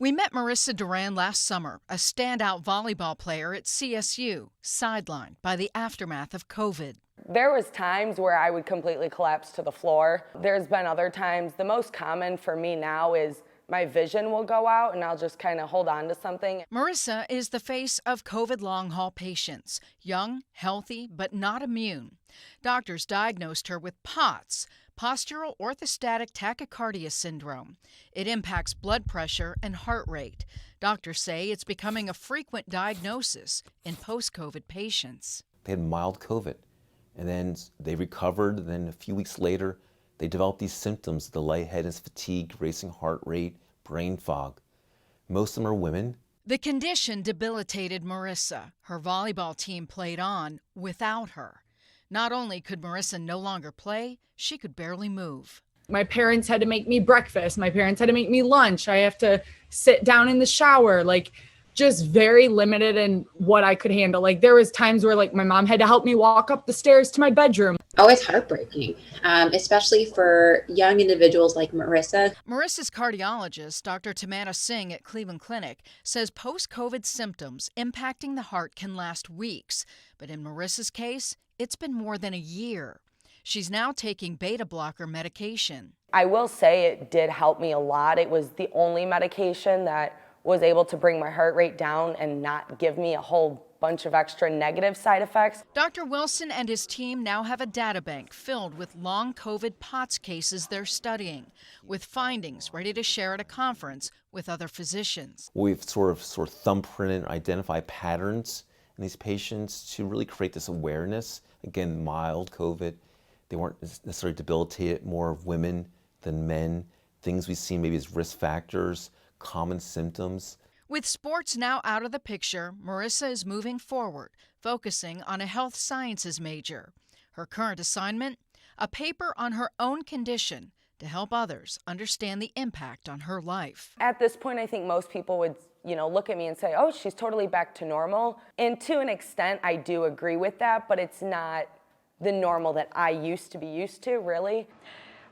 We met Marissa Durand last summer, a standout volleyball player at CSU, sidelined by the aftermath of COVID. There was times where I would completely collapse to the floor. There's been other times. The most common for me now is my vision will go out and I'll just kind of hold on to something. Marissa is the face of COVID long-haul patients, young, healthy, but not immune. Doctors diagnosed her with POTS, postural orthostatic tachycardia syndrome. It impacts blood pressure and heart rate. Doctors say it's becoming a frequent diagnosis in post-COVID patients. They had mild COVID, and then they recovered. Then a few weeks later, they developed these symptoms: the lightheadedness, fatigue, racing heart rate, brain fog. Most of them are women. The condition debilitated Marissa. Her volleyball team played on without her. Not only could Marissa no longer play, she could barely move. My parents had to make me breakfast. My parents had to make me lunch. I have to sit down in the shower, just very limited in what I could handle. There was times where my mom had to help me walk up the stairs to my bedroom. Oh, it's heartbreaking, especially for young individuals like Marissa. Marissa's cardiologist, Dr. Tamana Singh at Cleveland Clinic, says post-COVID symptoms impacting the heart can last weeks. But in Marissa's case, it's been more than a year. She's now taking beta blocker medication. I will say it did help me a lot. It was the only medication that was able to bring my heart rate down and not give me a whole bunch of extra negative side effects. Dr. Wilson and his team now have a data bank filled with long COVID POTS cases they're studying, with findings ready to share at a conference with other physicians. We've sort of thumbprinted and identify patterns in these patients to really create this awareness. Again, mild COVID. They weren't necessarily debilitated, more of women than men. Things we see maybe as risk factors, common symptoms. With sports now out of the picture, Marissa is moving forward, focusing on a health sciences major. Her current assignment? A paper on her own condition to help others understand the impact on her life. At this point, I think most people would look at me and say, oh, she's totally back to normal. And to an extent, I do agree with that, but it's not the normal that I used to be used to, really.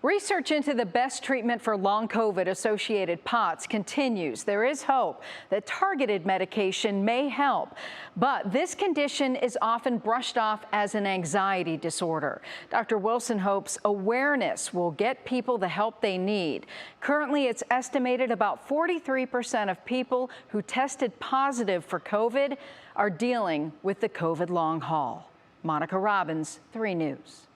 Research into the best treatment for long COVID-associated POTS continues. There is hope that targeted medication may help, but this condition is often brushed off as an anxiety disorder. Dr. Wilson hopes awareness will get people the help they need. Currently, it's estimated about 43% of people who tested positive for COVID are dealing with the COVID long haul. Monica Robbins, 3 News.